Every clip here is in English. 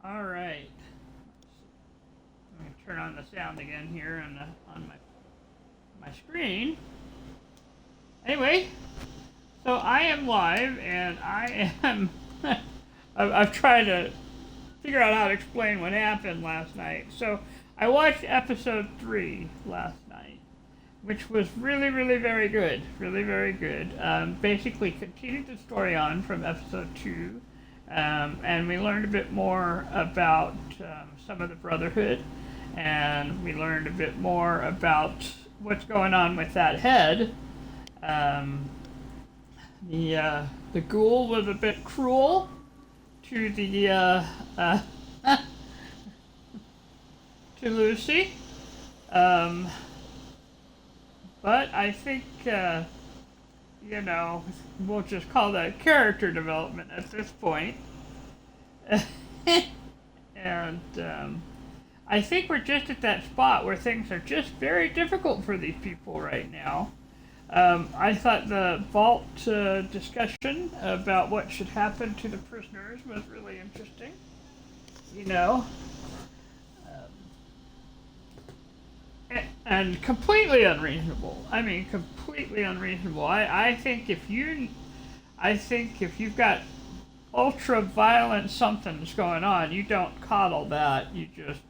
All right. Let me turn on the sound again here on my screen. Anyway, so I am live, and I am. I've tried to figure out how to explain what happened last night. So I watched episode 3 last night, which was really, really very good. Really, very good. Basically, continued the story on from episode 2. And we learned a bit more about some of the Brotherhood, and we learned a bit more about what's going on with that head. Um, the ghoul was a bit cruel to the to Lucy, um, but I think we'll just call that character development at this point. And I think we're just at that spot where things are just very difficult for these people right now. I thought the vault discussion about what should happen to the prisoners was really interesting. You know, and completely unreasonable. I mean, completely unreasonable. I think if you've got ultra violent something's going on, you don't coddle that. You just,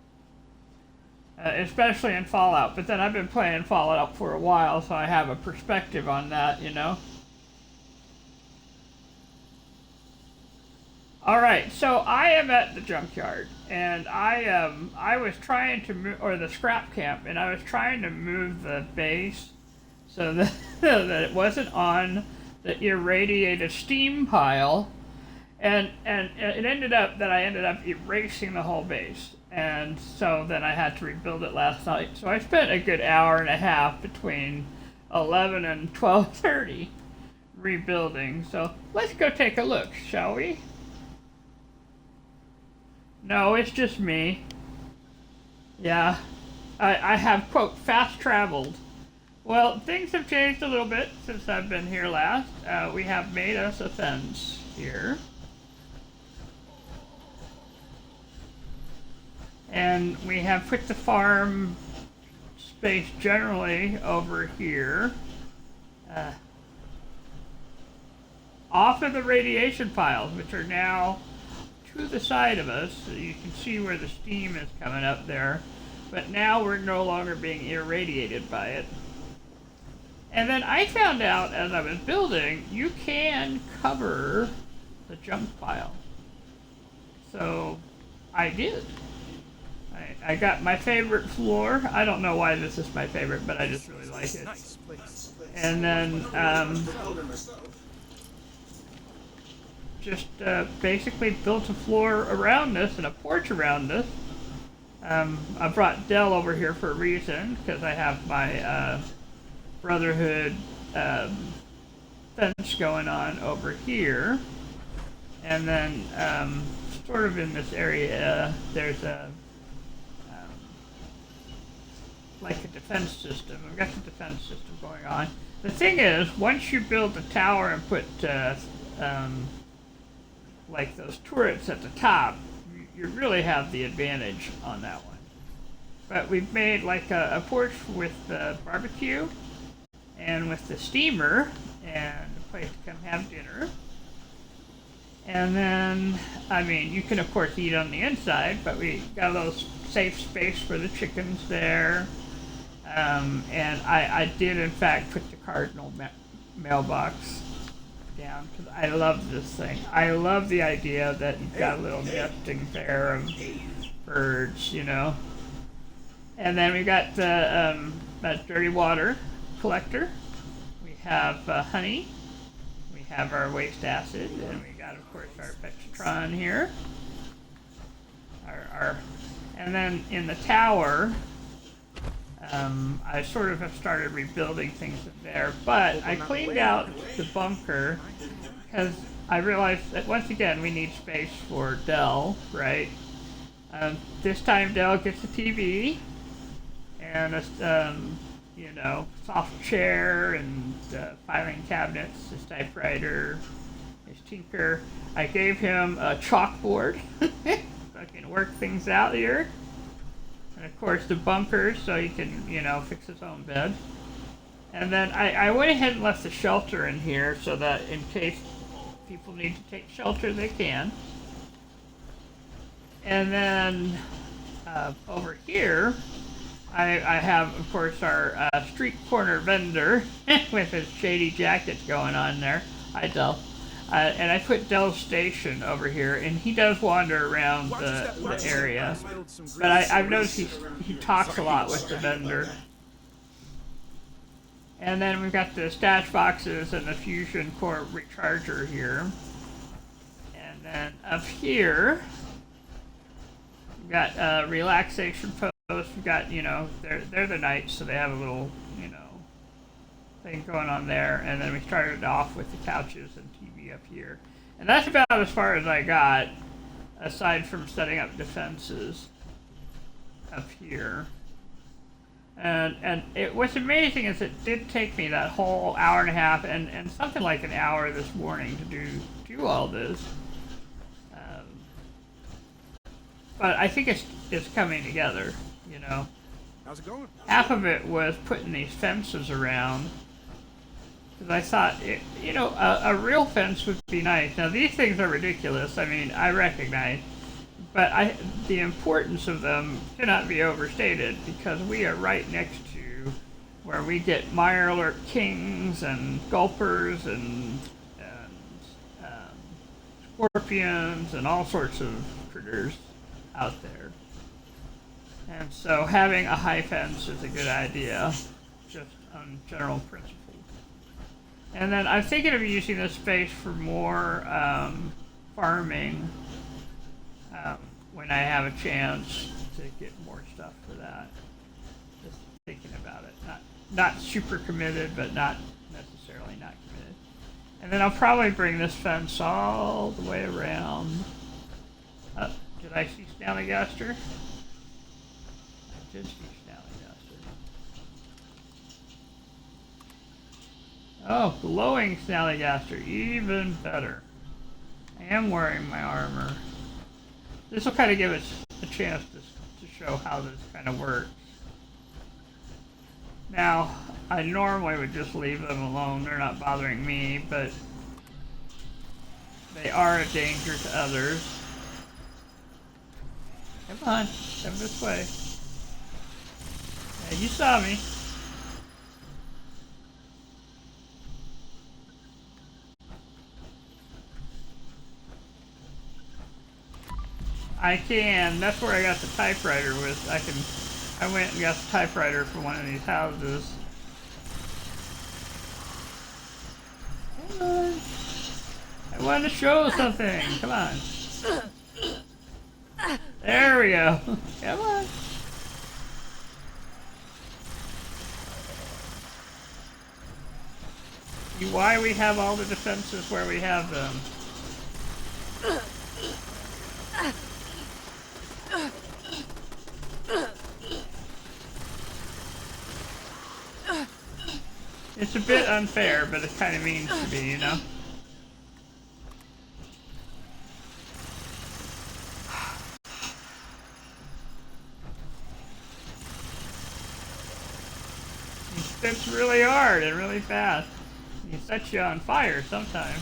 especially in Fallout. But then I've been playing Fallout for a while, so I have a perspective on that. All right, so I am at the junkyard, and I was trying to move, or the scrap camp, and I was trying to move the base so that that it wasn't on the irradiated steam pile, and it ended up that I ended up erasing the whole base, and so then I had to rebuild it last night. So I spent a good hour and a half between 11 and 12:30 rebuilding. So let's go take a look, shall we? No, it's just me. Yeah. I have, quote, fast traveled. Well, things have changed a little bit since I've been here last. We have made us a fence here. And we have put the farm space generally over here. Off of the radiation piles, which are now to the side of us, so you can see where the steam is coming up there, but now we're no longer being irradiated by it. And then I found out as I was building, you can cover the junk pile. So I did. I got my favorite floor. I don't know why this is my favorite, but I just really like it. And then just basically built a floor around this and a porch around this. I brought Dell over here for a reason, because I have my Brotherhood fence going on over here. And then sort of in this area, there's like a defense system. I've got the defense system going on. The thing is, once you build the tower and put like those turrets at the top, you really have the advantage on that one. But we've made like a porch with the barbecue and with the steamer and a place to come have dinner. And then, I mean, you can of course eat on the inside, but we got a little safe space for the chickens there. And I did in fact put the cardinal mailbox down, because I love this thing. I love the idea that you've got a little nesting pair of birds, And then we got the dirty water collector. We have honey. We have our waste acid, and we got, of course, our Petratron here. And then in the tower, I sort of have started rebuilding things in there, but I cleaned out the bunker because I realized that once again we need space for Dell, right? This time Dell gets a TV and a soft chair and filing cabinets, his typewriter, his tinker. I gave him a chalkboard. Fucking work things out here. And of course the bunkers, so he can, fix his own bed. And then I went ahead and left the shelter in here so that in case people need to take shelter, they can. And then over here, I have, of course, our street corner vendor with his shady jacket going on there. Hi, Del. And I put Dell's station over here, and he does wander around the area. But I've noticed he talks a lot with the vendor. And then we've got the stash boxes and the fusion core recharger here. And then up here, we've got relaxation post. We've got, they're the knights, so they have a little, thing going on there. And then we started off with the couches and TV up here. And that's about as far as I got, aside from setting up defenses up here. And what's amazing is it did take me that whole hour and a half and something like an hour this morning to do all this. But I think it's coming together, How's it going? Half of it was putting these fences around. Because I thought, a real fence would be nice. Now, these things are ridiculous. I mean, I recognize. But the importance of them cannot be overstated because we are right next to where we get Mirelurk kings and gulpers and scorpions and all sorts of critters out there. And so having a high fence is a good idea, just on general principle. And then I'm thinking of using this space for more farming when I have a chance to get more stuff for that. Just thinking about it. Not super committed, but not necessarily not committed. And then I'll probably bring this fence all the way around. Did I see Snallygaster? I did see Snallygaster. Oh, glowing Snallygaster, even better. I am wearing my armor. This will kind of give us a chance to show how this kind of works. Now, I normally would just leave them alone. They're not bothering me, but they are a danger to others. Come on, come this way. Yeah, you saw me. I can. That's where I got the typewriter with. I went and got the typewriter from one of these houses. Come on. I wanted to show something. Come on. There we go. Come on. See why we have all the defenses where we have them. It's a bit unfair, but it kind of means to be, He spits really hard and really fast. He sets you on fire sometimes.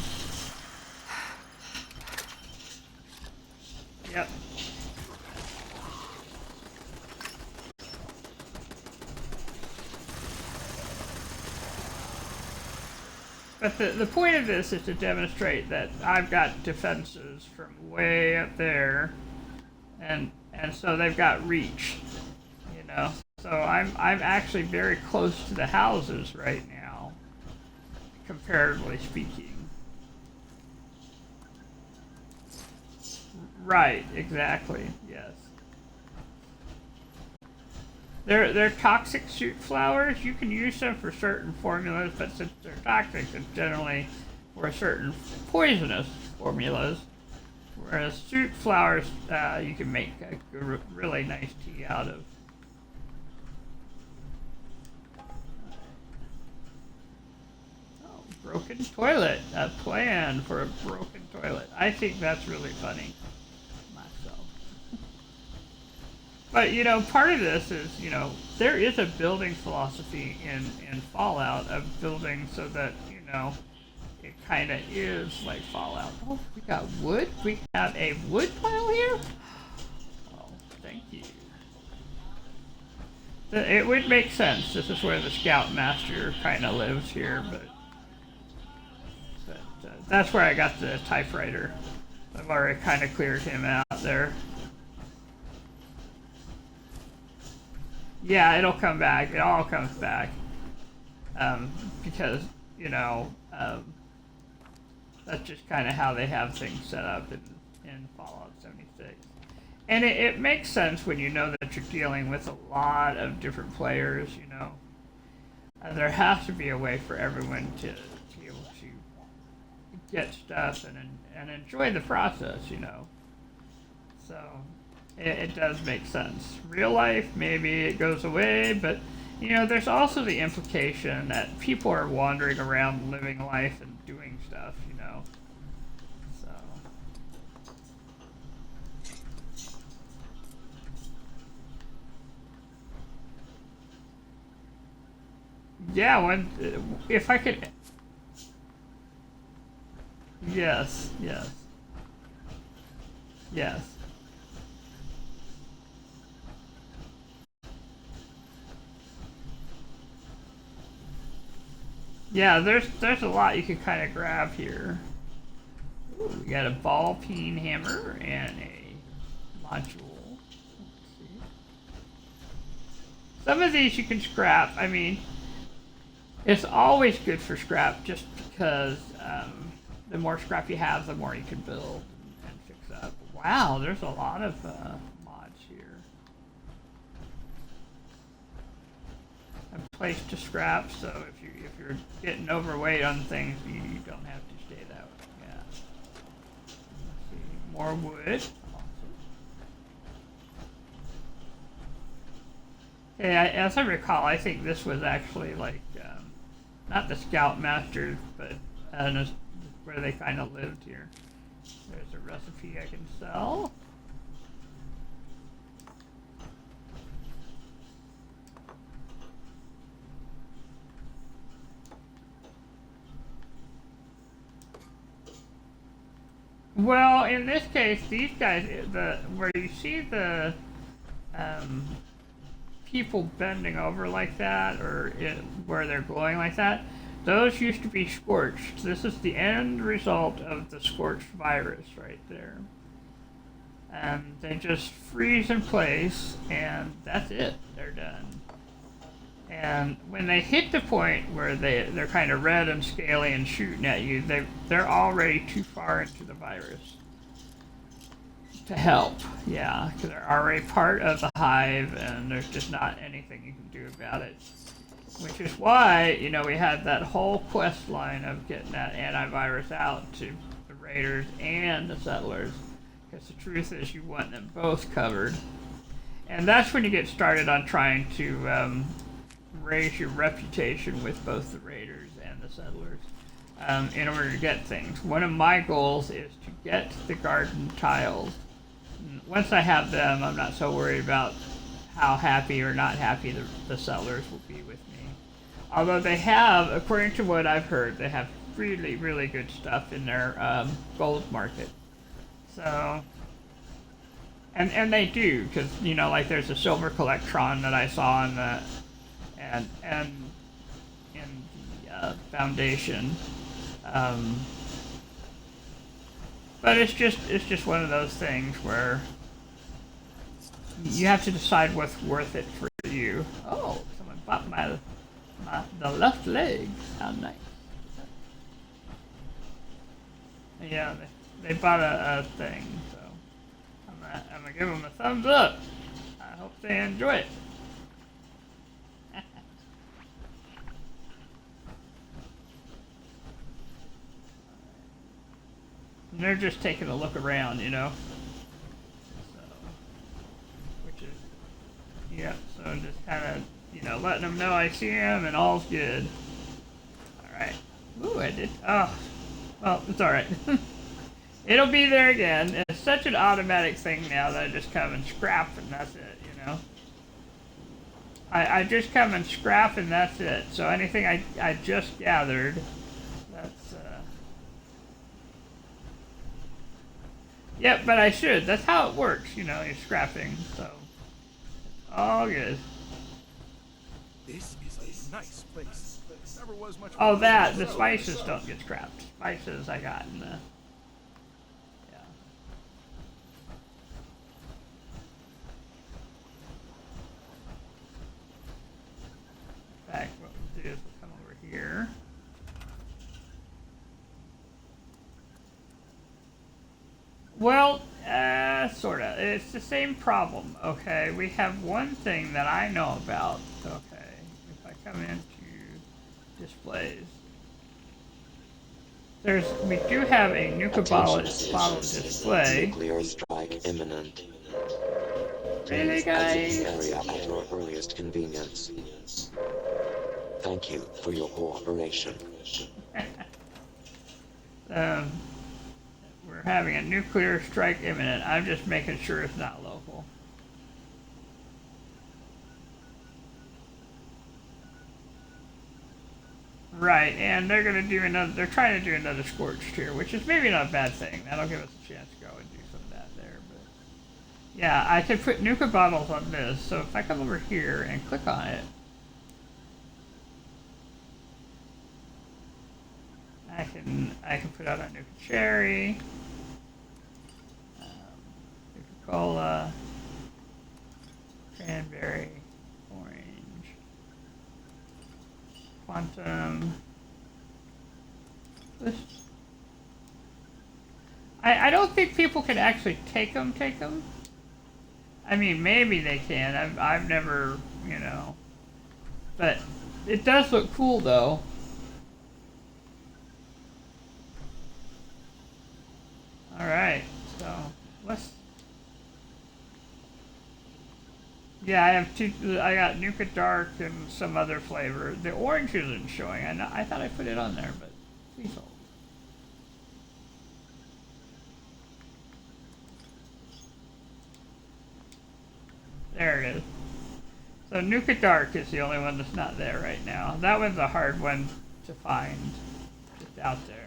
Yep. But the point of this is to demonstrate that I've got defenses from way up there, and so they've got reach, So I'm actually very close to the houses right now, comparatively speaking. Right, exactly, yes. They're toxic shoot flowers. You can use them for certain formulas, but since they're toxic, it's generally for certain poisonous formulas. Whereas shoot flowers, you can make a really nice tea out of. Oh, broken toilet. A plan for a broken toilet. I think that's really funny myself. But you know, part of this is, you know, there is a building philosophy in Fallout of building so that, you know, it kind of is like Fallout. Oh, we got wood. We have a wood pile here. Oh, thank you. It would make sense. This is where the Scoutmaster kind of lives here, but that's where I got the typewriter. I've already kind of cleared him out there. Yeah, it'll come back. It all comes back. Because, you know, that's just kind of how they have things set up in Fallout 76. And it makes sense when you know that you're dealing with a lot of different players, you know. There has to be a way for everyone to be able to get stuff and enjoy the process, you know. So it does make sense. Real life, maybe it goes away, but you know, there's also the implication that people are wandering around living life and doing stuff, you know. So yeah, if I could. Yes, yes, yes. Yeah, there's a lot you can kind of grab here. Ooh, we got a ball peen hammer and a module. Let's see. Some of these you can scrap. I mean, it's always good for scrap just because the more scrap you have, the more you can build and fix up. Wow, there's a lot of mods here. A place to scrap, so if you're getting overweight on things, you don't have to stay that way. Yeah. Let's see, more wood. Awesome. Yeah, as I recall, I think this was actually like not the Scoutmasters, but where they kind of lived here. There's a recipe I can sell. Well, in this case, these guys, where you see the people bending over like that, or where they're glowing like that, those used to be scorched. This is the end result of the scorched virus right there. And they just freeze in place, and that's it. They're done. And when they hit the point where they're kind of red and scaly and shooting at you, they're already too far into the virus to help. Yeah, because they're already part of the hive, and there's just not anything you can do about it. Which is why, you know, we had that whole quest line of getting that antivirus out to the raiders and the settlers. Because the truth is, you want them both covered. And that's when you get started on trying to raise your reputation with both the raiders and the settlers in order to get things. One of my goals is to get the garden tiles. Once I have them, I'm not so worried about how happy or not happy the settlers will be with me. Although they have, according to what I've heard, they have really, really good stuff in their gold market. So, and they do, because, you know, like there's a silver collectron that I saw in the and in the foundation, but it's just one of those things where you have to decide what's worth it for you. Oh, someone bought the left leg. How nice. Yeah, they bought a thing, so I'm gonna give them a thumbs up. I hope they enjoy it. And they're just taking a look around, you know. So, which is, yeah. So just kind of, you know, letting them know I see them and all's good. All right. Ooh, I did. Oh, well, it's all right. It'll be there again. It's such an automatic thing now that I just come and scrap and that's it, you know? I just come and scrap and that's it. So anything I just gathered, that's, Yep, but I should. That's how it works, you know, you're scrapping, so. All good. This is a nice place. Never was much. Oh, the spices don't get scrapped. Spices I got in the. Yeah. In fact, what we'll do is we'll come over here. Well, sorta. It's the same problem, okay? We have one thing that I know about, okay? If I come into displays, we do have a nuka bottle display. Nuclear strike imminent. Really, Please exit guys? the area at your earliest convenience. Thank you for your cooperation. We're having a nuclear strike imminent. I'm just making sure it's not local. Right, and they're gonna do another. They're trying to do another scorched here, which is maybe not a bad thing. That'll give us a chance to go and do some of that there. But yeah, I could put nuka bottles on this. So if I come over here and click on it, I can put out a nuka cherry, nuka cola, cranberry, orange, quantum. This. I don't think people can actually take them. I mean, maybe they can. I've never, you know. But it does look cool, though. All right, so let's. Yeah, I have two. I got Nuka Dark and some other flavor. The orange isn't showing. I thought I put it on there, but please hold. There it is. So Nuka Dark is the only one that's not there right now. That one's a hard one to find, just out there.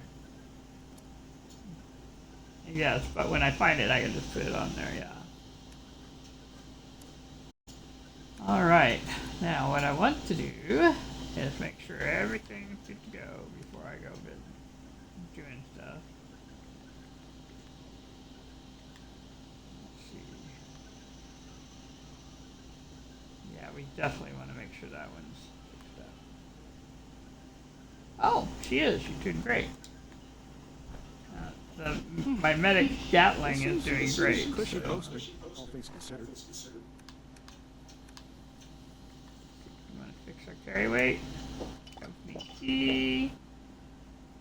Yes, but when I find it, I can just put it on there, yeah. Alright, now what I want to do is make sure everything's good to go before I go doing stuff. Let's see. Yeah, we definitely want to make sure that one's fixed up. Oh, she is. She's doing great. My medic Gatling is doing great. Cushy So. poster, all things considered. I'm gonna fix our carry weight. Company key.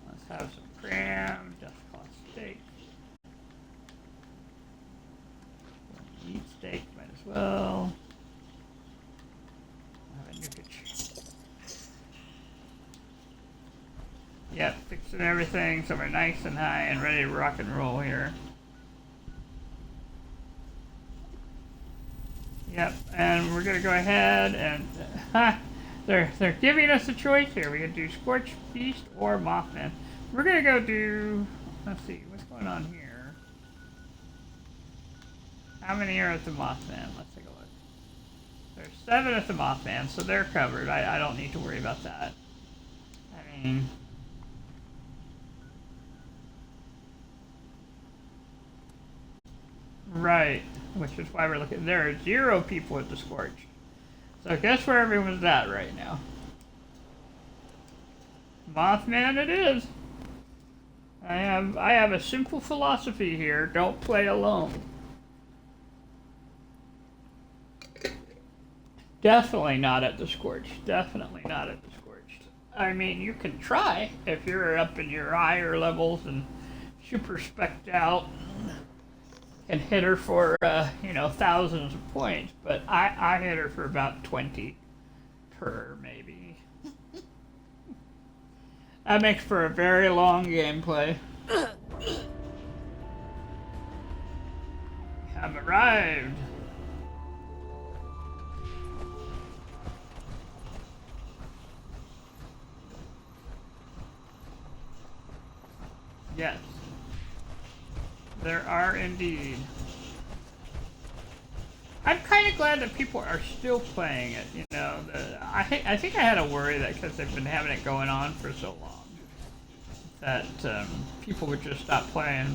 Let's have some cram. Just called steak. Eat steak, might as well. Have a nuka. Yep, fixing everything so we're nice and high and ready to rock and roll here. Yep, and we're gonna go ahead and they're giving us a choice here. We can do Scorched Beast or Mothman. We're gonna go do. Let's see what's going on here. How many are at the Mothman? Let's take a look. There's 7 at the Mothman, so they're covered. I don't need to worry about that. I mean. Right, which is why we're looking. There are 0 people at the Scorched. So guess where everyone's at right now? Mothman it is. I have a simple philosophy here. Don't play alone. Definitely not at the Scorched. Definitely not at the Scorched. I mean, you can try if you're up in your higher levels and super spec'd out. And hit her for, you know, thousands of points, but I hit her for about 20 per, maybe. That makes for a very long gameplay. have arrived. Yes. There are indeed. I'm kind of glad that people are still playing it, you know. I think I had a worry that because they've been having it going on for so long, that people would just stop playing.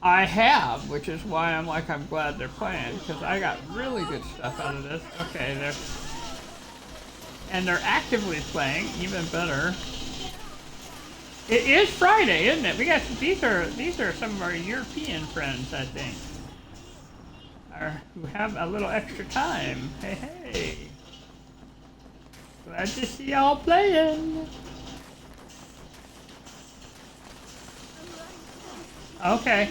I have, which is why I'm glad they're playing, because I got really good stuff out of this. Okay, they're actively playing, even better. It is Friday, isn't it? We got these are some of our European friends, I think, who have a little extra time. Hey, glad to see y'all playing. Okay.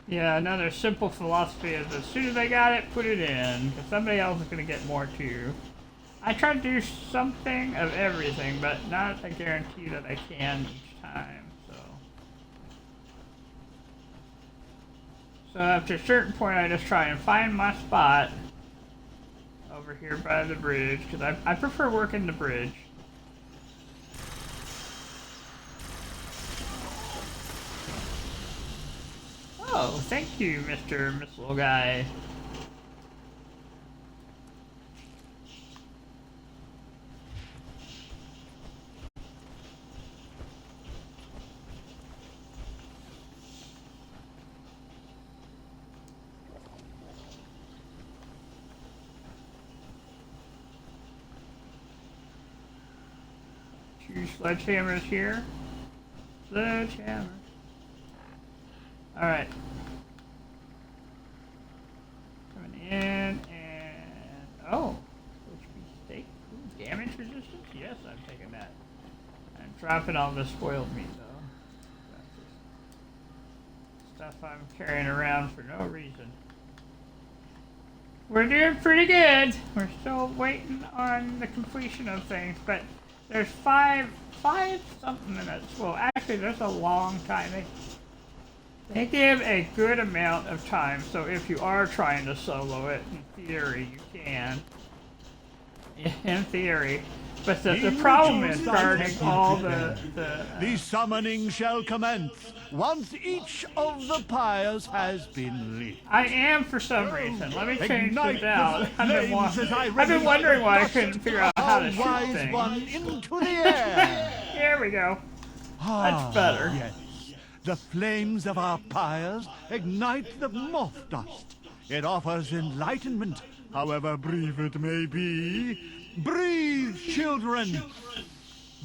Yeah, another simple philosophy is as soon as I got it, put it in, because somebody else is going to get more too. I try to do something of everything, but not a guarantee that I can each time, so after a certain point I just try and find my spot over here by the bridge, because I prefer working the bridge. Oh, thank you, Mr. Missile Guy. Two sledgehammers here. Sledgehammer. Alright. Coming in and... Oh! HP steak. Ooh, damage resistance? Yes, I'm taking that. I'm dropping all the spoiled meat though. That's just stuff I'm carrying around for no reason. We're doing pretty good. We're still waiting on the completion of things, but there's five something minutes. Well, actually, there's a long time. They give a good amount of time, so if you are trying to solo it, in theory, you can. In theory. But the problem is guarding all the summoning shall commence once each of the pyres has been lit. I am for some reason. Let me change Ignite this out. the I've been wondering why I couldn't figure out how to shoot wise things. one into the air. Here we go. That's better. Yes. The flames of our pyres ignite the moth dust. It offers enlightenment, however brief it may be. Breathe, children!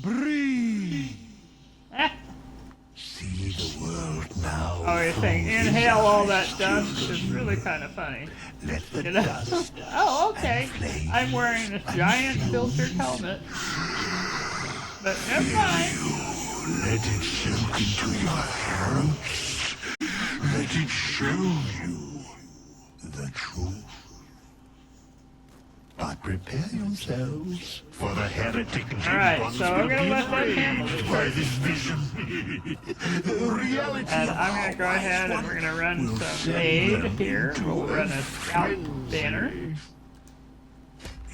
Breathe! See the world now. Oh, you're saying inhale all that dust? It's really kind of funny. Let the You know? dust Oh, okay. I'm wearing this giant filtered helmet. But never mind. let it soak into your throats. Let it show you the truth. But prepare yourselves for the heretic. Alright, so I'm gonna let that handle it. By this vision, the reality And I'm gonna go ahead and we're gonna run some aid here. We'll run a scout banner.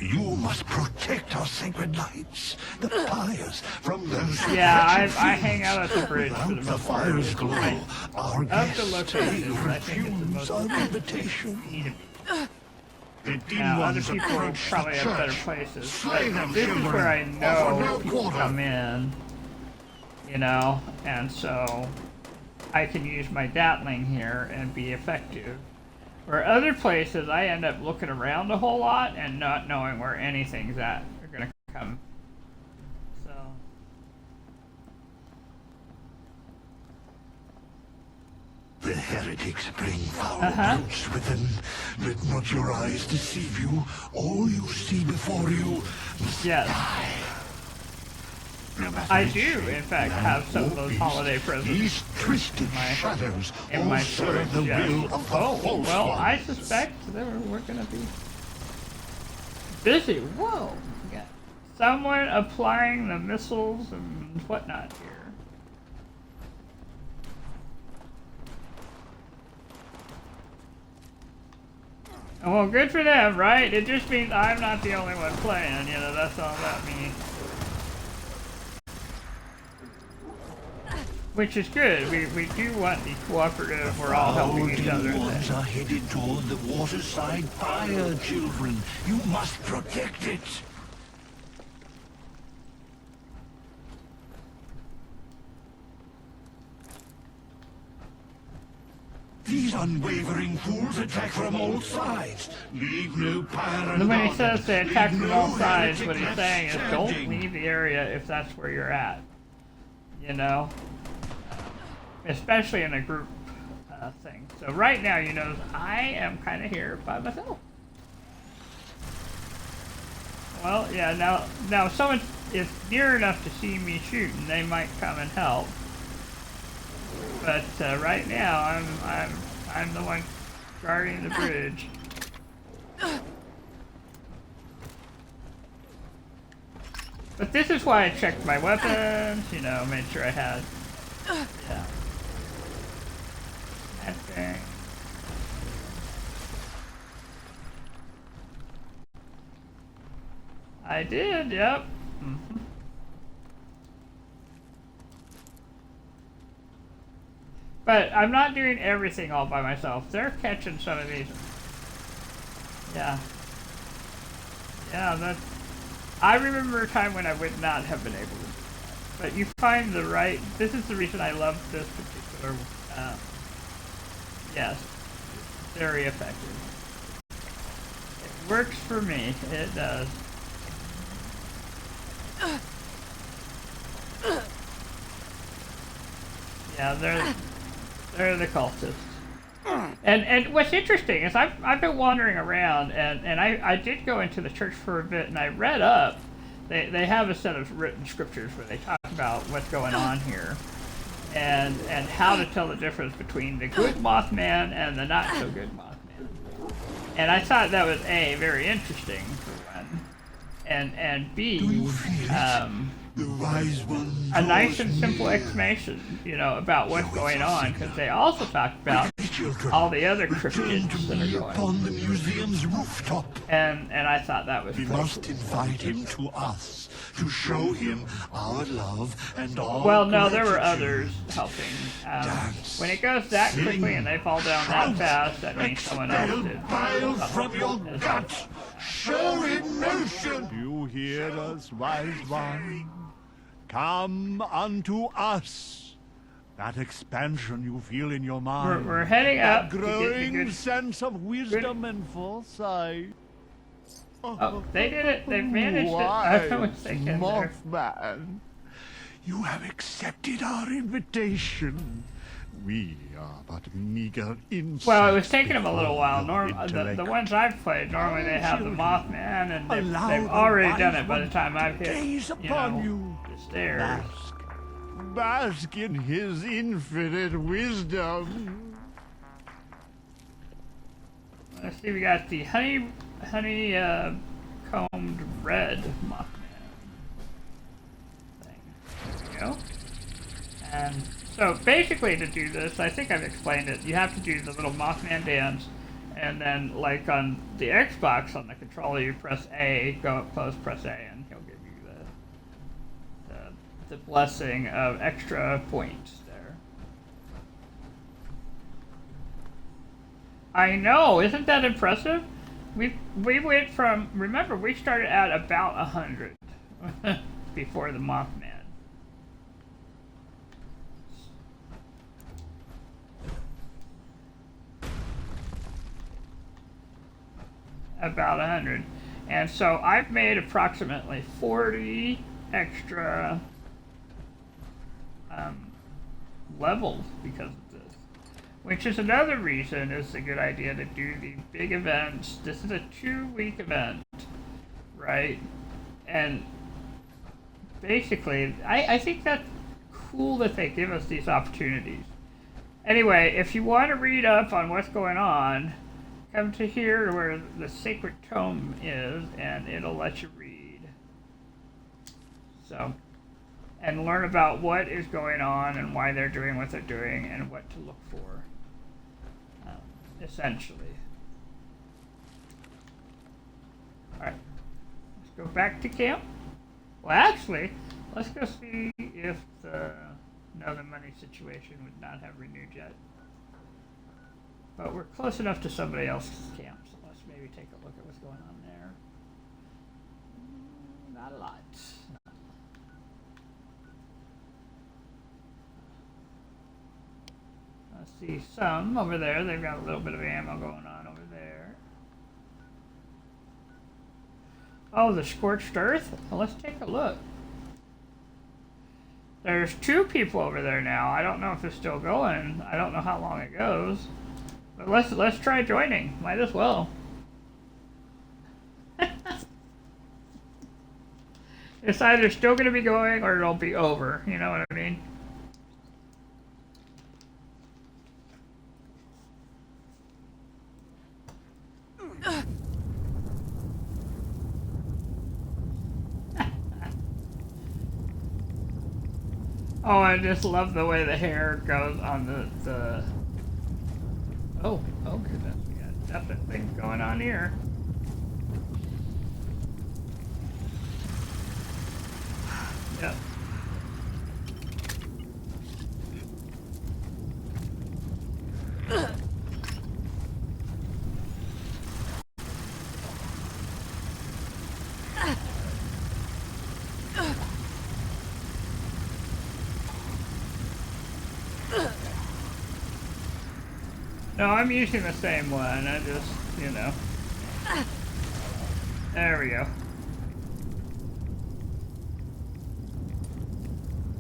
you must protect our sacred lights, the pyres, from those who Yeah, I hang out at the bridge for the without the most part. fire's glow. Our Of the guests locations, I think it's the most refuse our invitation. Now, other people probably have better places, but this is where I know people come in, you know, and so I can use my Datling here and be effective. Where other places, I end up looking around a whole lot and not knowing where anything's at. They're gonna come. So. The heretics bring foul fruits with them. Let not your eyes deceive you. All you see before you must Yes. die. No matter I its do, shape, in fact, land, have some or of those beast, holiday presents These twisted my- shadows in all my serve storage. the Yes. will of the Oh, false well, one. I suspect that we're gonna be busy. Whoa! We got someone applying the missiles and whatnot here. Well, good for them, right? It just means I'm not the only one playing, you know, that's all that means. Which is good. We do want the cooperative, we're all helping each other Foul thing. ones are headed toward the waterside fire, children. You must protect it. These unwavering fools attack from all sides. Leave no pyre And when he unguarded. says they attack Leave from no all sides, heretic what he's left saying is don't standing. leave the area if that's where you're at. You know? Especially in a group thing. So right now, you know, I am kind of here by myself. Well, yeah, now if someone is near enough to see me shooting, they might come and help. But right now, I'm the one guarding the bridge. But this is why I checked my weapons, you know, made sure I had, yeah. That thing. I did, yep. Mhm. But I'm not doing everything all by myself. They're catching some of these. Yeah. Yeah, that's... I remember a time when I would not have been able to do that. But you find the right... This is the reason I love this particular... yes. Very effective. It works for me. It does. Yeah, they're the cultists. And what's interesting is I've been wandering around and I did go into the church for a bit and I read up. They have a set of written scriptures where they talk about what's going on here and how to tell the difference between the good Mothman and the not so good Mothman. And I thought that was A, very interesting for one, and B, Do you feel it? The wise one. a nice and draws simple near. explanation, you know, about what's So going it's a on, signal. because they also talked about Children, all the other return cryptids to that are me going on. upon the museum's rooftop. And I thought that was We pretty must invite him to us to show him our love and our Well, no, there were gratitude. others helping. Dance, When it goes that sing, quickly and they fall down that shout, fast, that means someone else expel did. bile from your something. gut. Show emotion. You hear us, wise one? Come unto us. That expansion you feel in your mind. We're heading up That to get the growing good... sense of wisdom and foresight. Oh, they did it. They've managed it. I Wise was thinking there. Mothman, you have accepted our invitation. We are but meager insects. Well, it was taking them a little while. before The ones I've played, normally they have the Mothman, and Allow they've the already done wise it by the one time I've hit, gaze you upon know, you. the stairs. Bask in his infinite wisdom. Let's see, we got the honey combed red Mothman thing. There we go. And so basically to do this, I think I've explained it, you have to do the little Mothman dance, and then like on the Xbox on the controller you press A, go up close, press A, and he'll give you the blessing of extra points there. I know, isn't that impressive? We went from, remember, we started at about 100 before the Mothman. About 100. And so I've made approximately 40 extra levels because of this. Which is another reason it's a good idea to do these big events. This is a 2-week event, right? And basically, I think that's cool that they give us these opportunities. Anyway, if you want to read up on what's going on, come to here where the Sacred Tome is, and it'll let you read. So, and learn about what is going on and why they're doing what they're doing and what to look for, essentially. Alright, let's go back to camp. Well, actually, let's go see if the money situation would not have renewed yet. But we're close enough to somebody else's camp, so let's maybe take a look at what's going on there. Not a lot. I see some over there. They've got a little bit of ammo going on over there. Oh, the Scorched Earth? Well, let's take a look. There's 2 people over there now. I don't know if it's still going. I don't know how long it goes. But let's try joining. Might as well. It's either still going to be going or it'll be over. You know what I mean? Oh, I just love the way the hair goes on the Oh goodness, we got definite things going on here. Yep. No, I'm using the same one. I just, you know. There we go.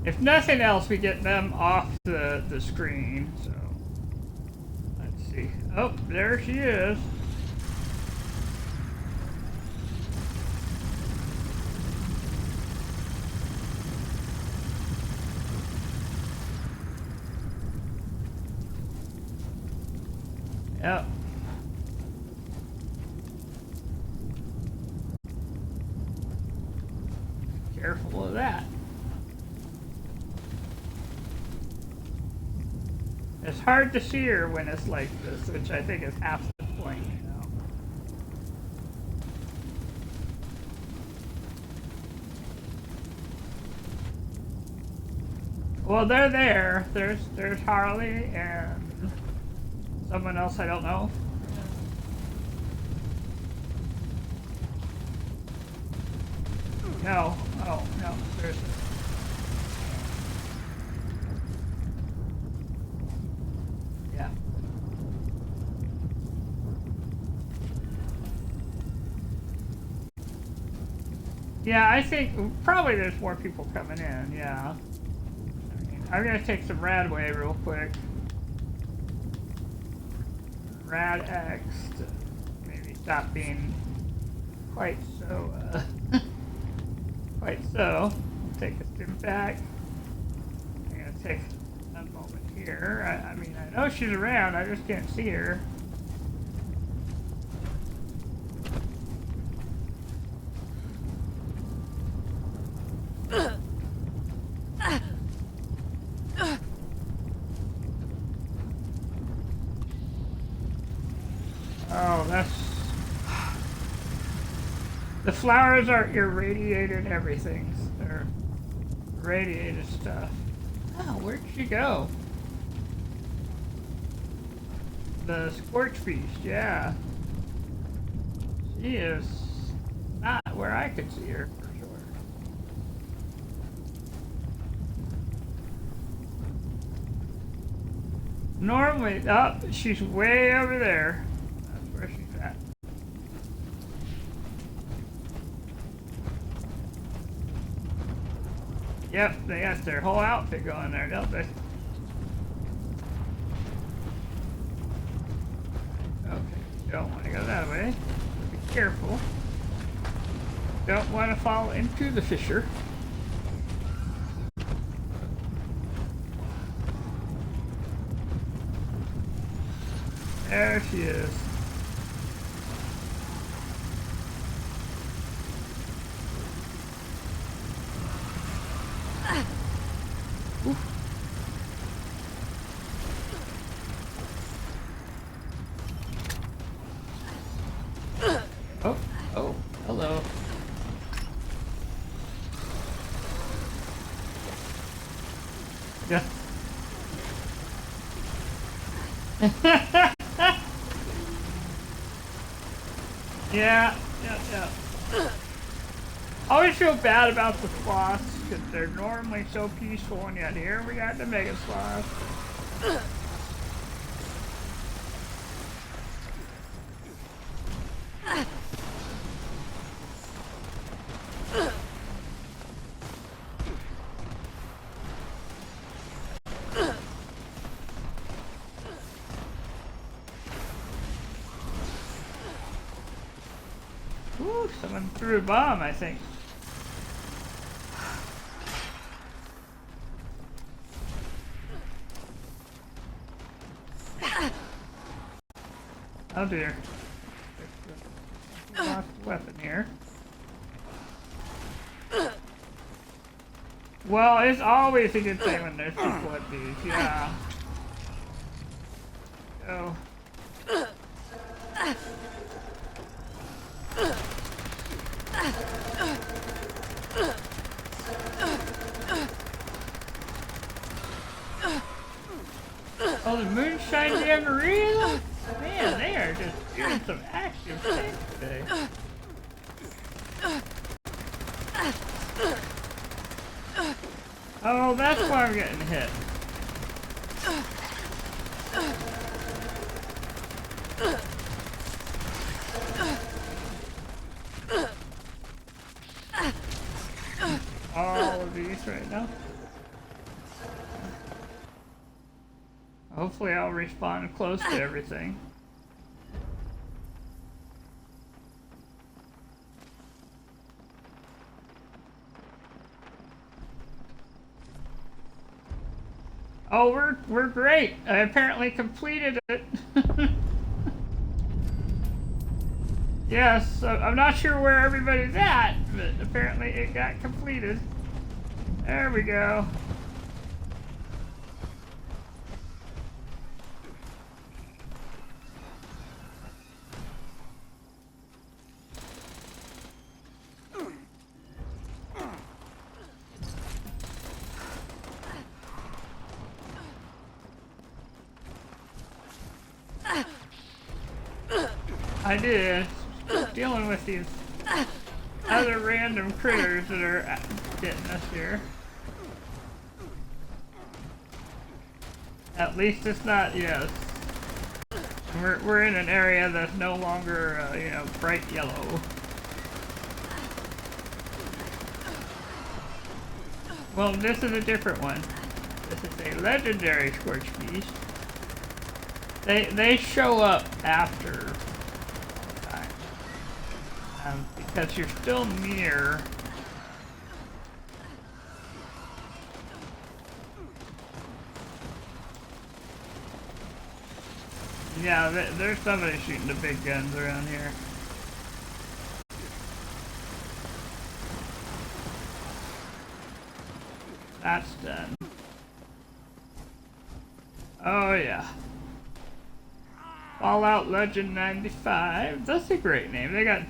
If nothing else, we get them off the screen, so. Let's see. Oh, there she is. Yep. Careful of that. It's hard to see her when it's like this, which I think is half the point, you know. Well, they're there. There's Harley and someone else I don't know. No. Oh, no. Seriously. Yeah. Yeah, I think probably there's more people coming in, yeah. I'm gonna take some Radway real quick. Rad X to maybe stop being quite so, quite so. Take a step back. I'm gonna take a moment here. I mean, I know she's around, I just can't see her. Oh, that's... The flowers are irradiated everything. They're radiated stuff. Oh, where'd she go? The Scorch Beast, yeah. She is not where I could see her, for sure. Normally, oh, she's way over there. That's where she's at. Yep, they got their whole outfit going there, don't they? careful. Don't want to fall into the fissure. There she is. Oh, oh, hello. Yeah. Yeah. I always feel bad about the sloths because they're normally so peaceful, and yet here we got the mega sloth. Ooh, someone threw a bomb, I think. Oh dear. Lost weapon here. Well, it's always a good thing when there's people at these, yeah. Oh. Oh, the Moonshine Jamboree? Man, they are just doing some active things today. Oh, that's why I'm getting hit. All of these right now. Hopefully I'll respawn close to everything. Oh, we're great. I apparently completed it. Yes, I'm not sure where everybody's at, but apparently it got completed. There we go. I did. Dealing with these other random critters that are getting us here. At least it's not, yes. We're in an area that's no longer, you know, bright yellow. Well, this is a different one. This is a legendary Scorch Beast. They show up after because you're still near. Yeah, there's somebody shooting the big guns around here. That's done. Oh yeah. Fallout Legend 95. That's a great name. They got...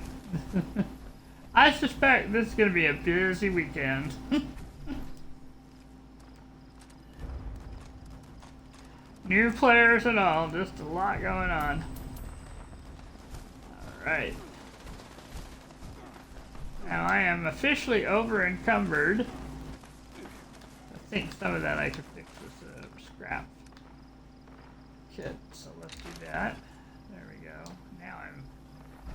I suspect this is going to be a busy weekend. New players and all. Just a lot going on. Alright. Now I am officially over encumbered. I think some of that I could fix with a scrap kit. So let's do that. There we go. Now I'm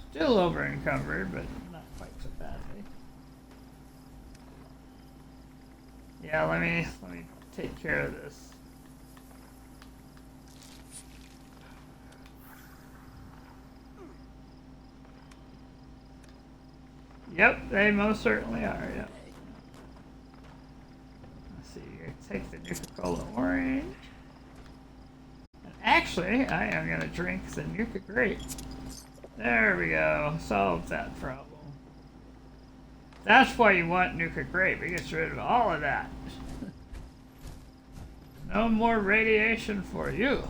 still over encumbered, but not quite so badly. Yeah, let me take care of this. Yep, they most certainly are, yep. Let's see, take the Nuka-Cola Orange. And actually, I am going to drink the Nuka Grape. There we go, solved that problem. That's why you want Nuka Grape, it gets rid of all of that. No more radiation for you.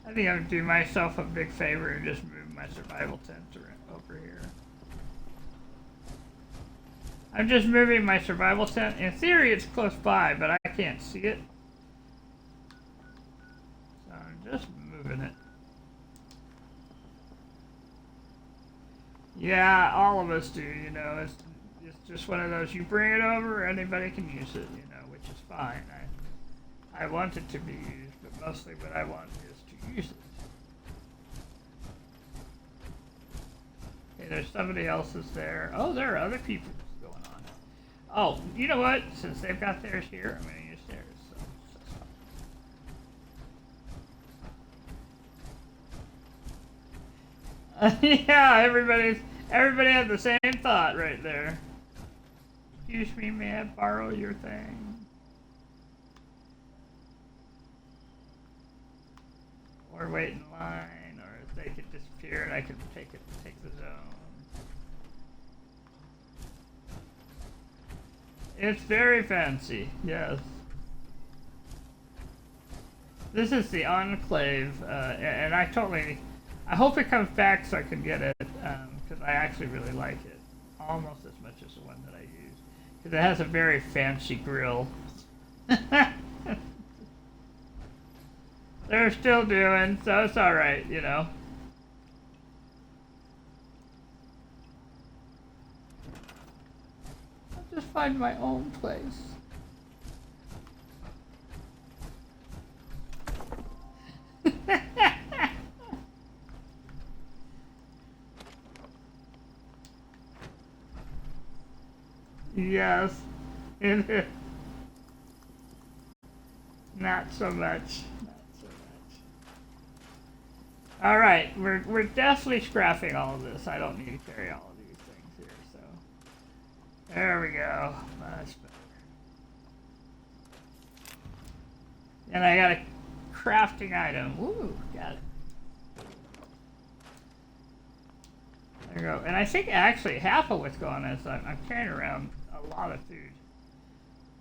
I think I'm going to do myself a big favor and just move my survival tent over here. I'm just moving my survival tent. In theory, it's close by, but I can't see it. So I'm just moving it. Yeah, all of us do, you know. It's just one of those, you bring it over, anybody can use it, you know, which is fine. I want it to be used, but mostly what I want is to use it. Okay, there's somebody else's there. Oh, there are other people going on. Oh, you know what? Since they've got theirs here, I'm going to use theirs. So. Yeah, everybody had the same thought right there. Excuse me, may I borrow your thing? Or wait in line, or if they could disappear and I could take the zone. It's very fancy, yes. This is the Enclave, and I hope it comes back so I can get it, because I actually really like it. Almost as much as the one that I use. Because it has a very fancy grill. They're still doing, so it's alright, you know. I'll just find my own place. Yes. Not so much. Alright, we're definitely scrapping all of this. I don't need to carry all of these things here, so. There we go. Much better. And I got a crafting item. Woo, got it. There we go. And I think actually half of what's going on is I'm carrying around a lot of food.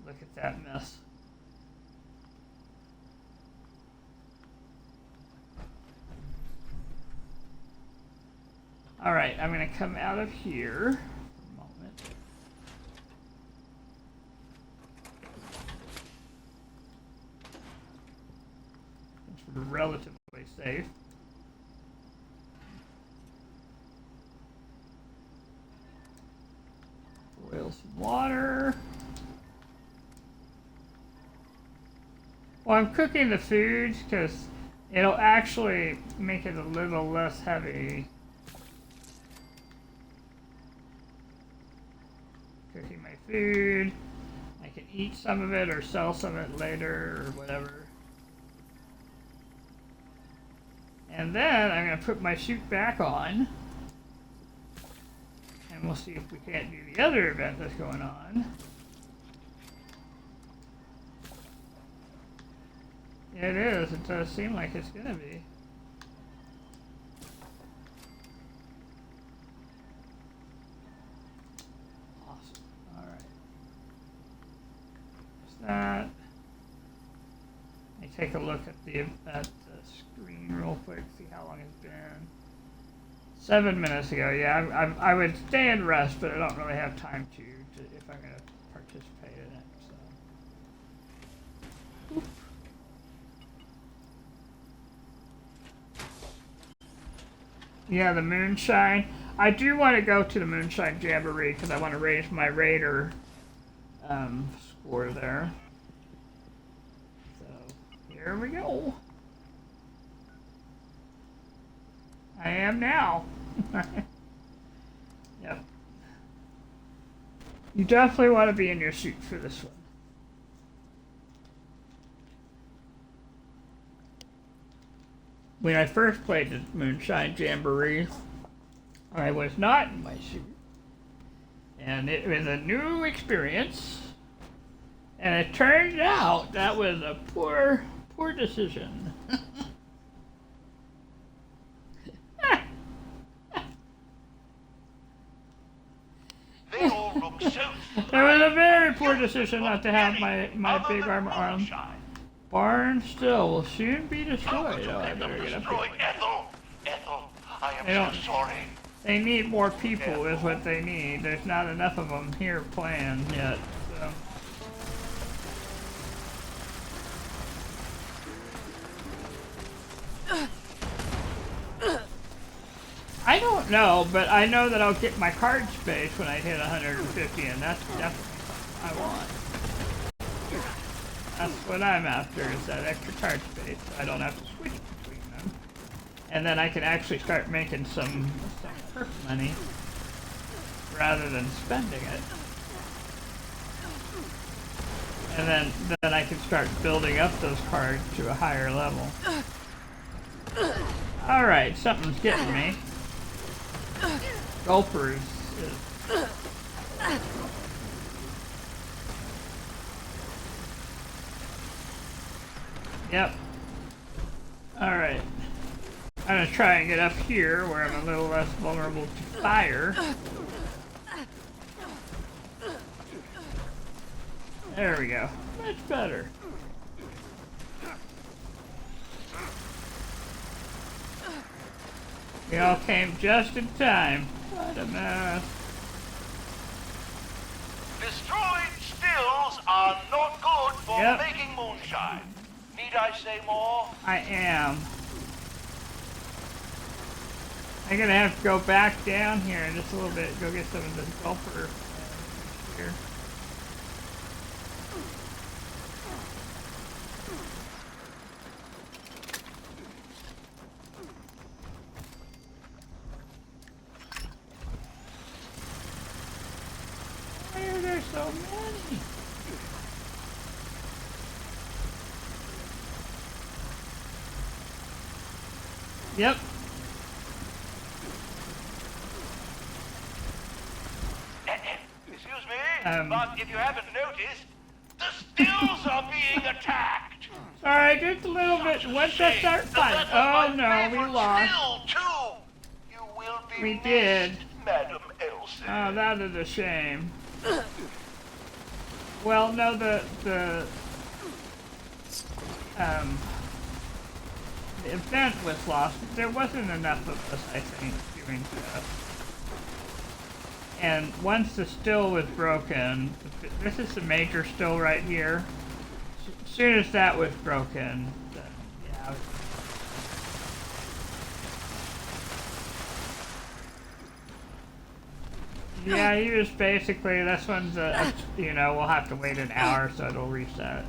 Look at that mess. Alright, I'm going to come out of here for a moment. It's relatively safe. Boil some water. Well, I'm cooking the food because it'll actually make it a little less heavy. Cooking my food. I can eat some of it or sell some of it later or whatever. And then I'm going to put my suit back on. And we'll see if we can't do the other event that's going on. It is. It does seem like it's going to be. Awesome. Alright. There's that. Let me take a look at the screen real quick, see how long it's been. 7 minutes ago, yeah. I would stay and rest, but I don't really have time to if I'm going to participate in it. So. Oop. Yeah, the Moonshine. I do want to go to the Moonshine Jamboree because I want to raise my Raider score there. So, here we go. I am now. Yep. You definitely want to be in your suit for this one. When I first played the Moonshine Jamboree, I was not in my suit. And it was a new experience. And it turned out that was a poor decision. They all look so It was a very poor decision not to have my big armor on. moonshine. Barn still will soon be How destroyed. could you Oh, I let them better get up destroy here. Ethel? Ethel, I They am don't- so sorry. They need more people is what they need. There's not enough of them here planned yet. So. I don't know, but I know that I'll get my card space when I hit 150, and that's definitely something I want. That's what I'm after, is that extra card space. I don't have to switch between them. And then I can actually start making some perk money rather than spending it. And then I can start building up those cards to a higher level. Alright, something's getting me. Gulpers is... Yep. Alright. I'm gonna try and get up here where I'm a little less vulnerable to fire. There we go. Much better. We all came just in time. What a mess. Destroyed stills are not good for Yep. making moonshine. Need I say more? I am. I'm gonna have to go back down here in just a little bit, go get some of the gulper here. Why are there so many? Yep. Excuse me, Um. but if you haven't noticed, the stills are being attacked. Sorry, just a little bit. Once I start fighting. Oh no, we lost. Still, too. You will be We missed, did. Madam Elsie. Oh, that is a shame. Well, no, the event was lost. There wasn't enough of us, I think, doing stuff. And once the still was broken, this is the major still right here. As soon as that was broken, then, yeah. Yeah, he was basically, this one's, you know, we'll have to wait an hour so it'll reset.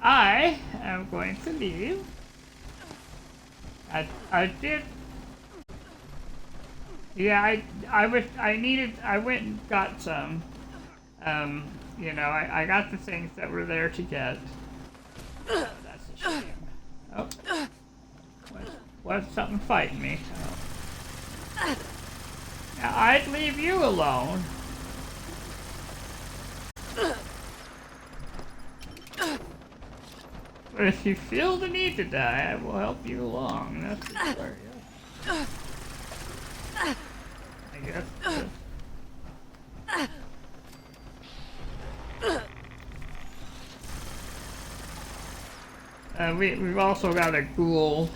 I am going to leave. I did. Yeah, I went and got some. You know, I got the things that were there to get. Oh, that's a shame. Oh. Was something fighting me? Oh. Now, I'd leave you alone. But if you feel the need to die, I will help you along. That's the story. I guess. We've also got a ghoul.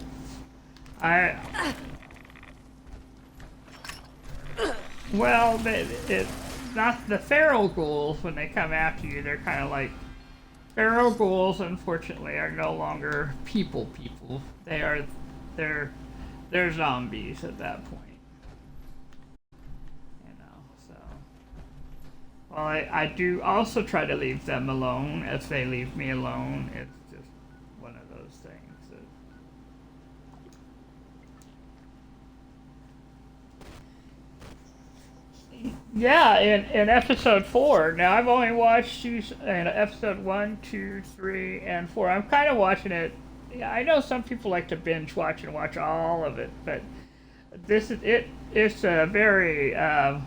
Well, it's not the feral ghouls when they come after you. They're kind of like feral ghouls. Unfortunately, are no longer people. They're zombies at that point. You know, so. Well, I do also try to leave them alone if they leave me alone. It's just one of those things. Yeah, in episode 4. Now I've only watched episode 1, 2, 3, and 4. I'm kind of watching it. Yeah, I know some people like to binge watch and watch all of it, but this is it. It's a very. I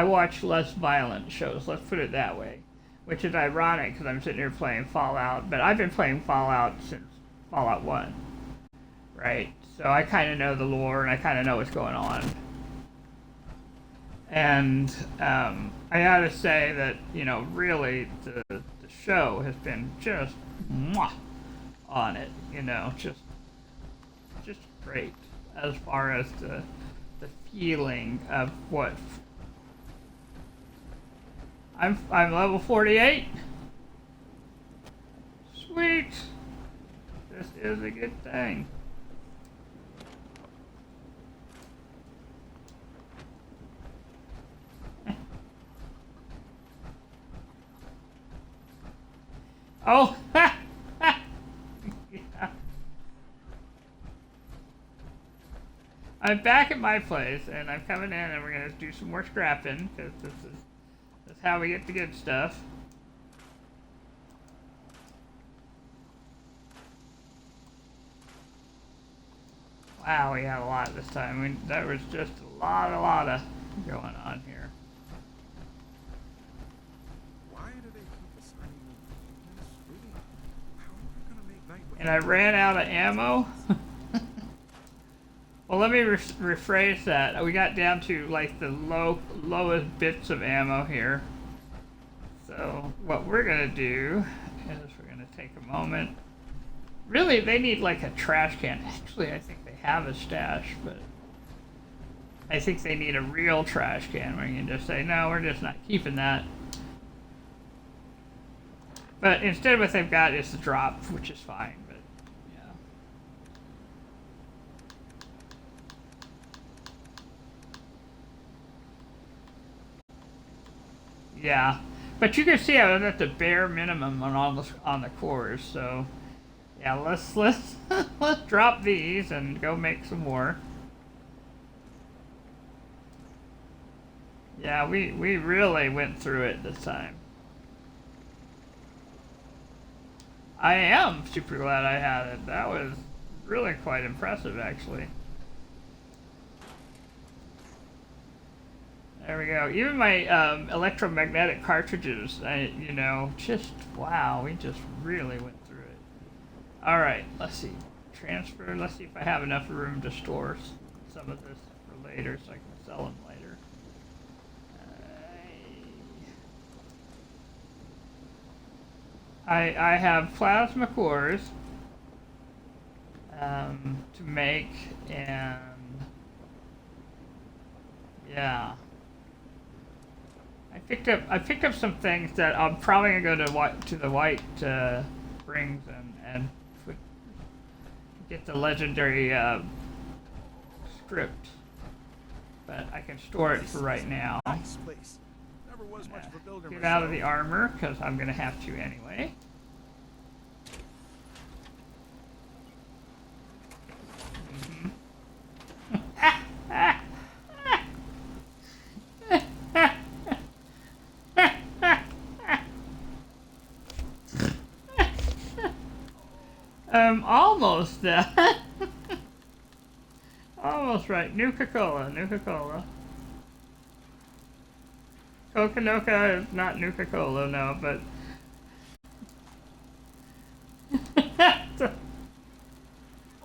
watch less violent shows. Let's put it that way, which is ironic because I'm sitting here playing Fallout, but I've been playing Fallout since Fallout 1, right? So I kind of know the lore and I kind of know what's going on. And I gotta say that, you know, really the show has been just mwah on it, you know, just great as far as the feeling of what I'm level 48. Sweet. This is a good thing. Oh, yeah. I'm back at my place, and I'm coming in, and we're gonna do some more scrapping because that's how we get the good stuff. Wow, we had a lot this time. I mean, there was just a lot of going on here. Why do they keep assigning me this really? How am I gonna make night? And I ran out of ammo. Well, let me rephrase that. We got down to like the lowest bits of ammo here. So what we're gonna do is we're gonna take a moment. Really, they need like a trash can. Actually, I think they have a stash, but I think they need a real trash can where you can just say, no, we're just not keeping that. But instead what they've got is the drop, which is fine, but yeah. Yeah. But you can see I was at the bare minimum on the cores, so yeah, let's let's drop these and go make some more. Yeah, we really went through it this time. I am super glad I had it. That was really quite impressive, actually. There we go. Even my electromagnetic cartridges, you know, just wow, we just really went through it. All right, let's see. Transfer. Let's see if I have enough room to store some of this for later, so I can sell them later. I have plasma cores to make, and yeah, I picked up some things that I'm probably gonna go to the White Springs and get the legendary script, but I can store it for right now. Nice place. Never was much of a builder Get myself. out of the armor because I'm gonna have to anyway. Almost that. Almost right. Nuka-Cola, Nuka-Cola. Kokanoka is not Nuka-Cola, no, but...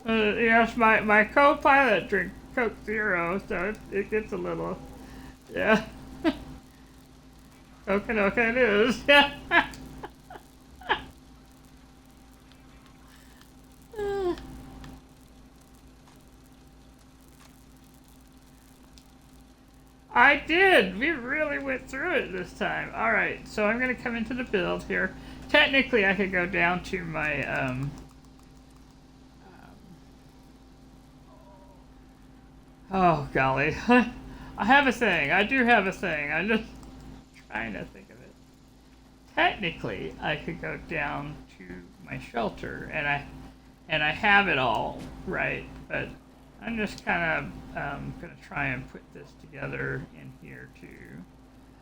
yes, my co-pilot drinks Coke Zero, so it gets a little... Yeah. Kokanoka it is, yeah. I did! We really went through it this time. Alright, so I'm going to come into the build here. Technically, I could go down to my, oh, golly. I have a thing. I do have a thing. I'm just trying to think of it. Technically, I could go down to my shelter, and I have it all, right? But I'm just kind of going to try and put this together in here too.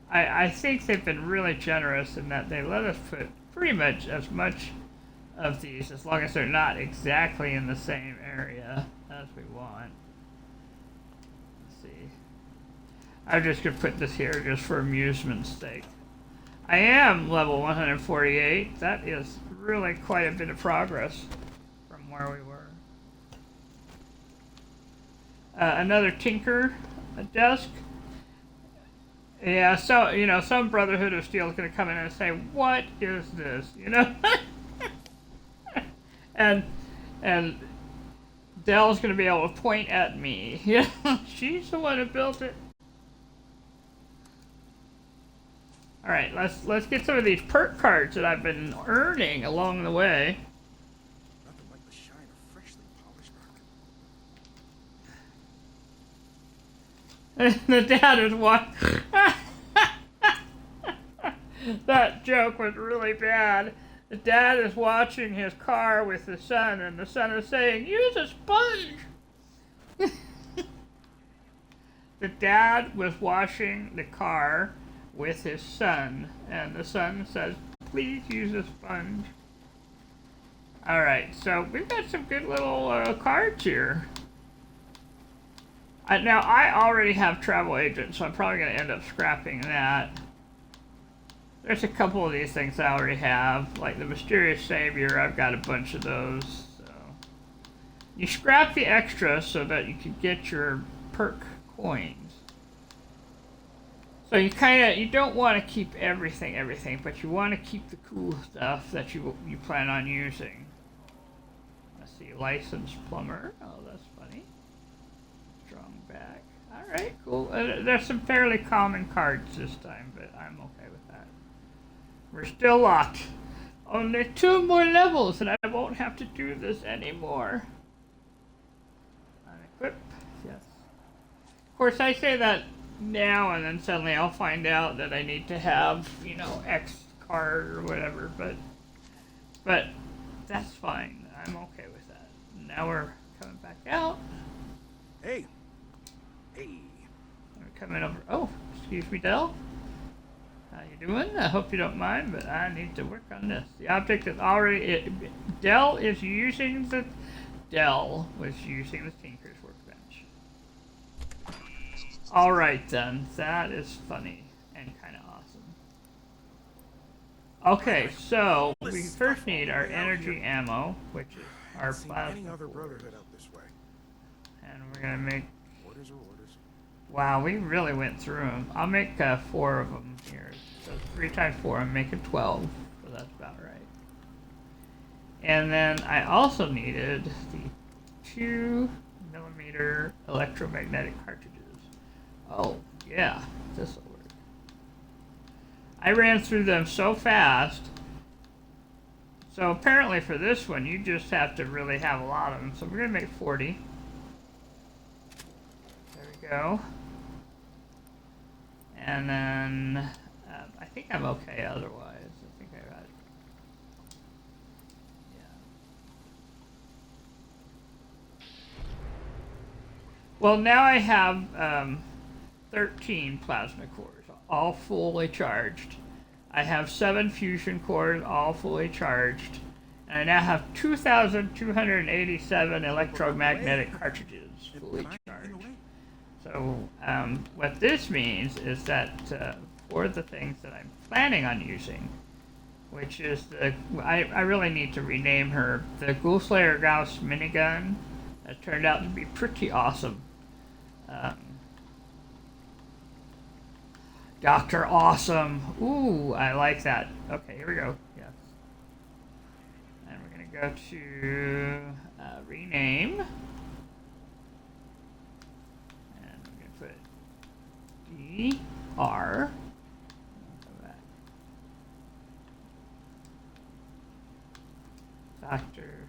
I think they've been really generous in that they let us put pretty much as much of these, as long as they're not exactly in the same area. as we want. Let's see. I'm just gonna put this here just for amusement's sake. I am level 148. That is really quite a bit of progress from where we were. Another tinker desk. Yeah, so, you know, some Brotherhood of Steel is going to come in and say, what is this? You know? and Dell's going to be able to point at me. Yeah, she's the one who built it. All right, let's get some of these perk cards that I've been earning along the way. Nothing like the shine of freshly polished armor. The dad is watching. That joke was really bad. The dad is watching his car with the son, and the son is saying, use a sponge. The dad was washing the car with his son, and the son says, please use a sponge. Alright, so we've got some good little cards here. Now, I already have Travel Agent, so I'm probably going to end up scrapping that. There's a couple of these things I already have, like the Mysterious Savior. I've got a bunch of those. So you scrap the extra so that you can get your perk coins. So you don't want to keep everything, but you want to keep the cool stuff that you plan on using. Let's see, Licensed Plumber. Oh, that's funny. Strong back. Alright, cool. There's some fairly common cards this time, but I'm okay with that. We're still locked. Only 2 more levels and I won't have to do this anymore. Unequip. Yes. Of course, I say that now and then suddenly I'll find out that I need to have, you know, X card or whatever, but that's fine. I'm okay with that. Now we're coming back out. Hey. Hey. We're coming over. Oh, excuse me, Dell. How you doing? I hope you don't mind, but I need to work on this. The object is already... Dell was using the Tinker's Workbench. Alright then, that is funny and kind of awesome. Okay, so we first need our energy ammo, which is our Seen any plasma other cores. brotherhood out this way. And we're gonna make... Orders are orders. Wow, we really went through them. I'll make 4 of them here. So 3 times 4, I'm making 12. So that's about right. And then I also needed the 2mm electromagnetic cartridges. Oh, yeah, this will work. I ran through them so fast. So apparently for this one, you just have to really have a lot of them. So we're going to make 40. There we go. And then I think I'm okay otherwise. I think I got it. Yeah. Well, now I have 13 plasma cores, all fully charged. I have 7 fusion cores, all fully charged. And I now have 2,287 electromagnetic cartridges fully charged. So what this means is that for the things that I'm planning on using, which is I really need to rename her, the Ghoulslayer Gauss minigun, that turned out to be pretty awesome. Dr. Awesome. Ooh, I like that. Okay, here we go. Yes. And we're going to go to rename. And we're going to put DR. Doctor.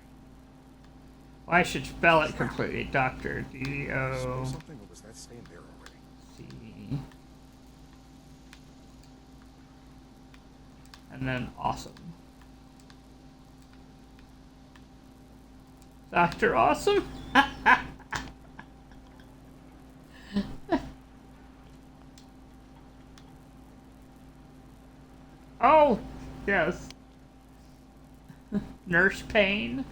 Well, I should spell it completely. Doctor. D-O. Something, or was that staying there already? C. And then awesome. Dr. Awesome? Oh, yes. Nurse Pain.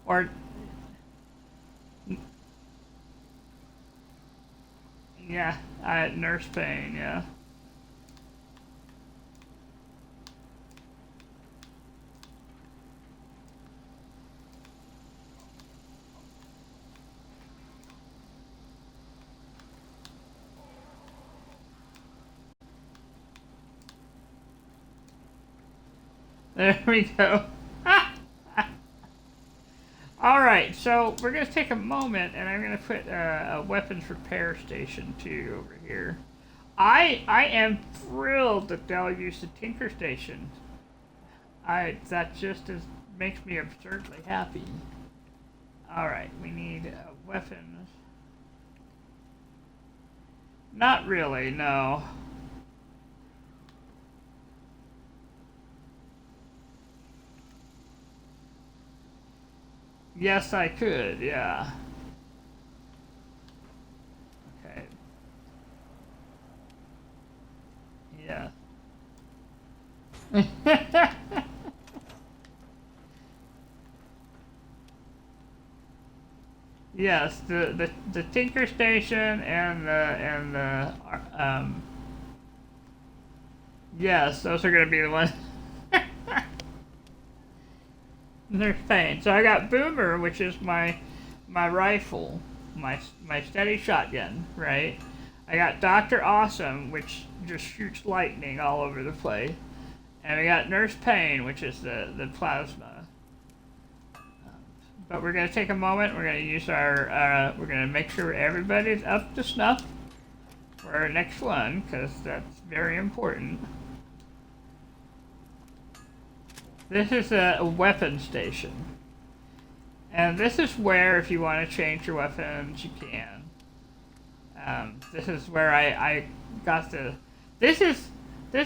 Or yeah, Nurse Payne, yeah. There we go. Alright, so we're going to take a moment and I'm going to put a weapons repair station too over here. I am thrilled that they'll use the Tinker Station. That just makes me absurdly happy. Alright, we need weapons. Not really, no. Yes, I could, yeah. Okay. Yeah. Yes, the Tinker Station and the yes, those are gonna be the ones. They're Payne. So I got Boomer, which is my rifle, my steady shotgun, right? I got Dr. Awesome, which just shoots lightning all over the place. And we got Nurse Payne, which is the plasma. But we're going to take a moment, we're going to use our, we're going to make sure everybody's up to snuff for our next one, because that's very important. This is a weapon station. And this is where, if you want to change your weapons, you can. This is where I got the... This is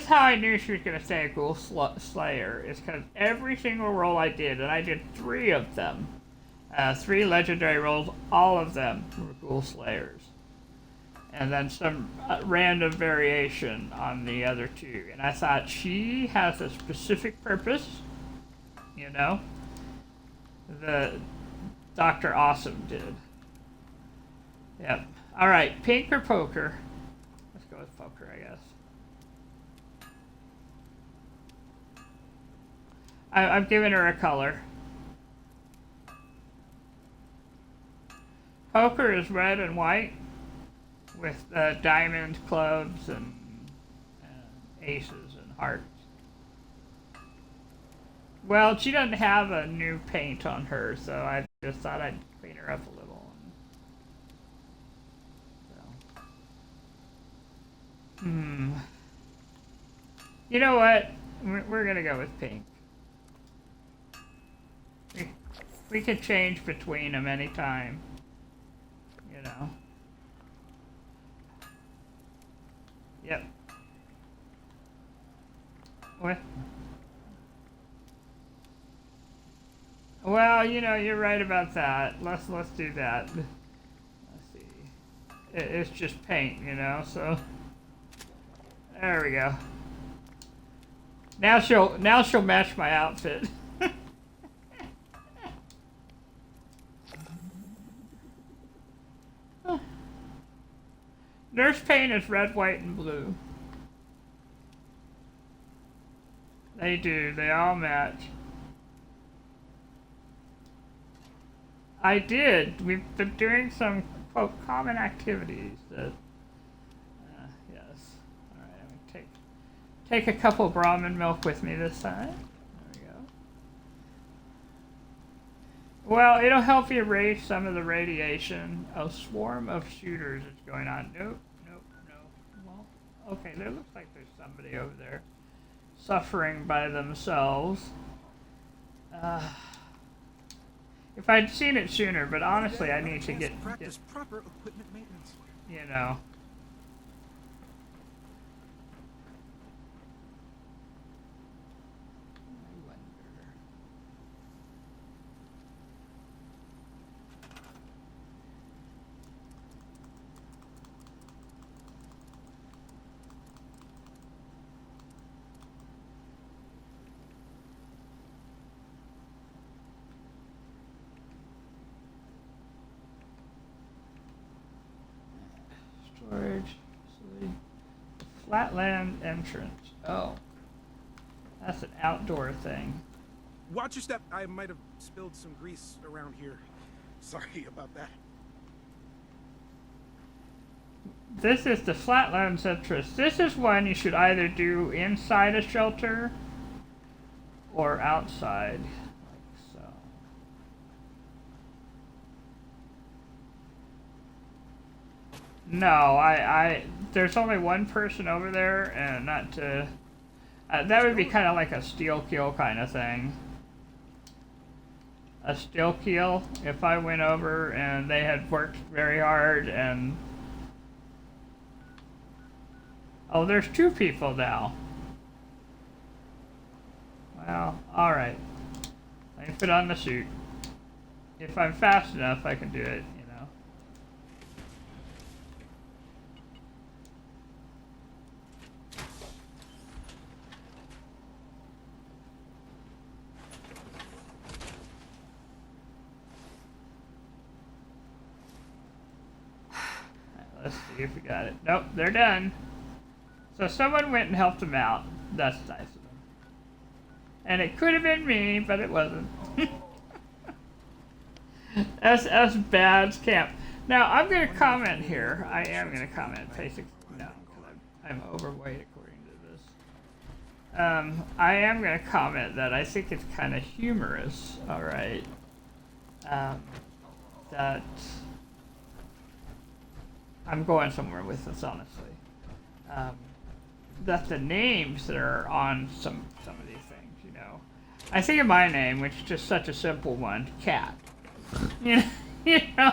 how I knew she was going to stay a Ghoul Slayer, is because every single roll I did, and I did 3 of them, 3 legendary rolls, all of them were Ghoul Slayers. And then some random variation on the other 2. And I thought, she has a specific purpose, you know? The Dr. Awesome did. Yep. Alright, pink or poker? Let's go with poker, I guess. I've given her a color. Poker is red and white with diamond, clubs, and aces and hearts. Well, she doesn't have a new paint on her, so I just thought I'd clean her up a little. You know what? We're gonna go with pink. We can change between them anytime. You know. Yep. What? Well, you know, you're right about that. Let's do that. Let's see. It's just paint, you know, so there we go. Now she'll match my outfit. Nurse Payne is red, white, and blue. They do. They all match. I did. We've been doing some, quote, common activities that, yes. Alright, I'm gonna take a couple Brahmin milk with me this time. There we go. Well, it'll help you erase some of the radiation. A swarm of shooters is going on. Nope. Well, okay, there looks like there's somebody over there suffering by themselves. If I'd seen it sooner, but honestly, I need to get practice proper equipment maintenance. you know. Flatland entrance. Oh. That's an outdoor thing. Watch your step. I might have spilled some grease around here. Sorry about that. This is the Flatlands entrance. This is one you should either do inside a shelter or outside. Like so. No, there's only one person over there, and not to. That would be kind of like a steel keel kind of thing. A steel keel, if I went over and they had worked very hard and... Oh, there's 2 people now. Well, alright. Let me put on the suit. If I'm fast enough, I can do it, you know. Let's see if we got it. Nope, they're done. So someone went and helped them out. That's nice of them. And it could have been me, but it wasn't. SS Bad's Camp. Now, I'm going to comment here. I am going to comment. Basic. No, because I'm overweight according to this. I am going to comment that I think it's kind of humorous, alright, that I'm going somewhere with this, honestly. That the names that are on some of these things, you know. I think of my name, which is just such a simple one, Cat. You know,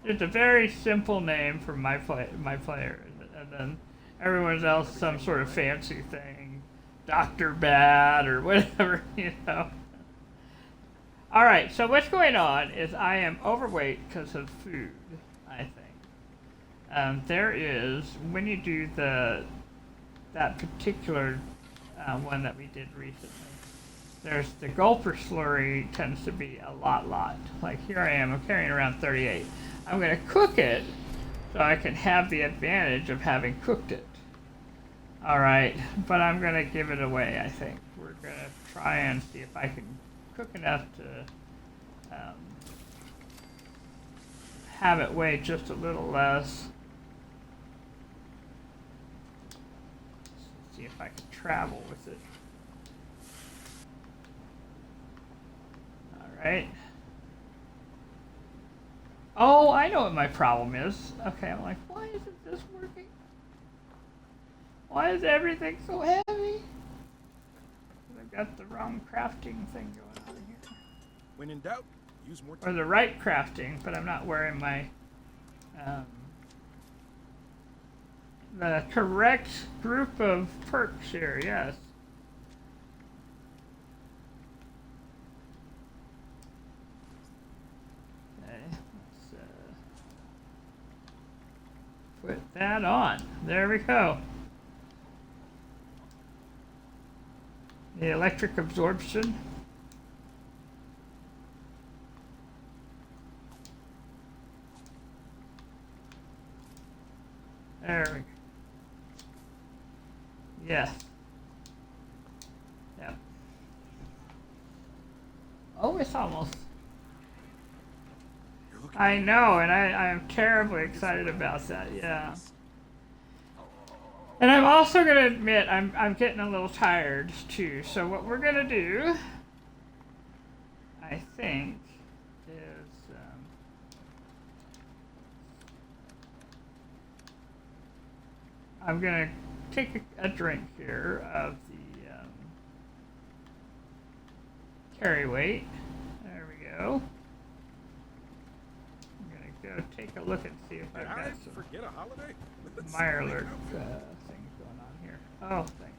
it's a very simple name for my player, and then everyone else some sort of fancy thing, Dr. Bad or whatever, you know. All right, so what's going on is I am overweight because of food, I think. There is, when you do that particular one that we did recently, there's the gulper slurry tends to be a lot. Like here I am, I'm carrying around 38. I'm going to cook it so I can have the advantage of having cooked it. All right, but I'm going to give it away, I think. We're going to try and see if I can cook enough to have it weigh just a little less. See if I can travel with it. Alright. Oh, I know what my problem is. Okay, I'm like, why isn't this working? Why is everything so heavy? I've got the wrong crafting thing going on here. When in doubt, use more Or time. the right crafting, but I'm not wearing my the correct group of perks here, yes. Okay, let's put that on. There we go. The electric absorption. There we go. Yes. Yep. Oh, it's almost. I know, and I'm terribly excited about that, yeah. And I'm also going to admit I'm getting a little tired, too. So what we're going to do, I think, is... I'm going to take a drink here of the carry weight. There we go. I'm going to go take a look and see if I've Did I got some forget a holiday? Mirelurk things going on here. Oh, thank